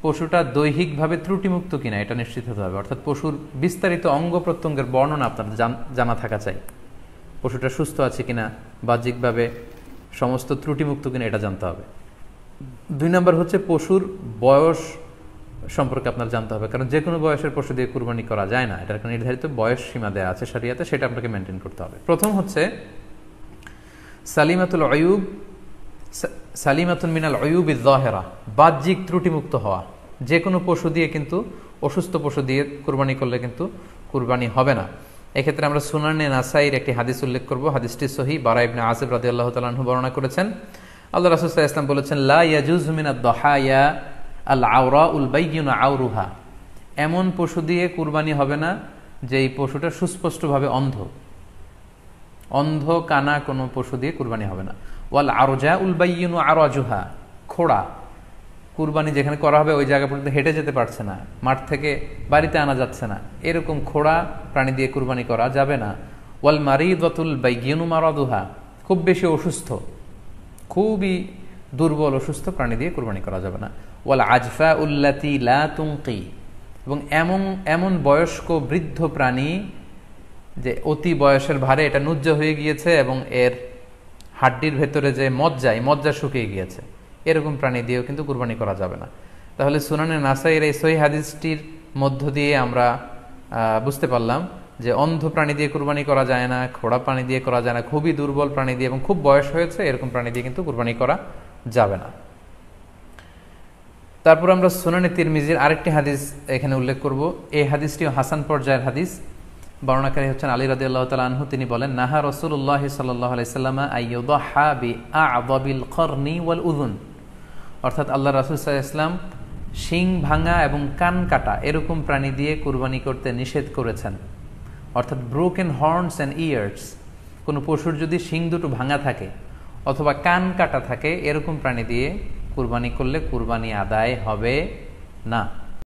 পশুটা দৈহিকভাবে ত্রুটিমুক্ত কিনা এটা নিশ্চিত হতে হবে, অর্থাৎ পশুর বিস্তারিত অঙ্গ প্রত্যঙ্গের বর্ণনা আপনার জানা থাকা চাই। পশুটা সুস্থ আছে কিনা, বাহ্যিকভাবে সমস্ত ত্রুটিমুক্ত কিনা এটা জানতে হবে। 2 নম্বর হচ্ছে পশুর বয়স সম্পর্কে আপনার জানতে হবে, কারণ যে কোনো বয়সের পশু দিয়ে কুরবানি করা যায় না, এটার একটা নির্ধারিত বয়স সীমা দেওয়া আছে শরিয়াতে, সেটা আপনাকে মেনটেন করতে হবে। প্রথম হচ্ছে সালিমাতুন মিনাল উয়ুবি যাহিরা, বাহ্যিক ত্রুটিমুক্ত হওয়া। যে কোনো পশু দিয়ে কিন্তু, অসুস্থ পশু দিয়ে কুরবানি করলে কিন্তু কুরবানি হবে না। এক্ষেত্রে আমরা সুনানে নাসাইর একটি হাদিস উল্লেখ করব, হাদিসটি সহিহ, বারা ইবনে আযিব রাদিয়াল্লাহু তাআলা আনহু বর্ণনা করেছেন। আল্লাহ রাসূল সাল্লাল্লাহু আলাইহি ওয়াসাল্লাম বলেছেন, লা ইয়াজুজু মিনাদ দাহায়া আল আওরাউল বাইয়িনু আওরুহা, এমন পশু দিয়ে কুরবানি হবে না যে এই পশুটা সুস্পষ্টভাবে অন্ধ কানা কোনো পশু দিয়ে কুরবানি হবে না। ওয়াল আরজাউল বাইয়িনু আরাজুহা, খোড়া, কুরবানি যেখানে করা হবে ওই জায়গা পর্যন্ত হেঁটে যেতে পারছে না, মাঠ থেকে বাড়িতে আনা যাচ্ছে না, এরকম খোড়া প্রাণী দিয়ে কুরবানি করা যাবে না। ওয়াল মারিদাতুল বাইয়িনু মারাদুহা, খুব বেশি অসুস্থ, খুবই দুর্বল অসুস্থ প্রাণী দিয়ে কুরবানি করা যাবে না। ওয়াল আজফা উল্লাতি লা তুনকি, এবং এমন বয়স্ক বৃদ্ধ প্রাণী যে অতি বয়সের ভারে এটা নুজ্জ হয়ে গিয়েছে এবং এর হাড্ডির ভেতরে যে মজ্জা শুকিয়ে গিয়েছে, এরকম প্রাণী দিয়েও কিন্তু কুরবানি করা যাবে না। তাহলে সুনানে নাসাইয়ের এই সহিহ হাদিসটির মধ্য দিয়ে আমরা বুঝতে পারলাম যে অন্ধ প্রাণী দিয়ে কুরবানি করা যায় না, খোড়া প্রাণী দিয়ে করা যায় না, খুবই দুর্বল প্রাণী দিয়ে এবং খুব বয়স হয়েছে এরকম প্রাণী দিয়ে কিন্তু কুরবানি করা যাবে না। তারপর আমরা সুনানে তিরমিজির আরেকটি হাদিস এখানে উল্লেখ করব। এই হাদিসটিও হাসান পর্যায়ের হাদিস। বর্ণনাকারী হচ্ছেন আলী রাদিয়াল্লাহু তাআলা আনহু। তিনি বলেন, নাহা রাসূলুল্লাহ সাল্লাল্লাহু আলাইহি ওয়াসাল্লাম আইয়ুদহা বিআ'যাবিল করনি ওয়াল উযুন, অর্থাৎ আল্লাহ রাসূল সাল্লাল্লাহু আলাইহি ওয়াসাল্লাম শিং ভাঙা এবং কান কাটা এরকম প্রাণী দিয়ে কুরবানি করতে নিষেধ করেছেন। অর্থাৎ ব্রোকেন হর্নস অ্যান্ড ইয়ার্স, কোনো পশুর যদি শিং দুটো ভাঙা থাকে অথবা কান কাটা থাকে এরকম প্রাণী দিয়ে কুরবানি করলে কুরবানি আদায় হবে না।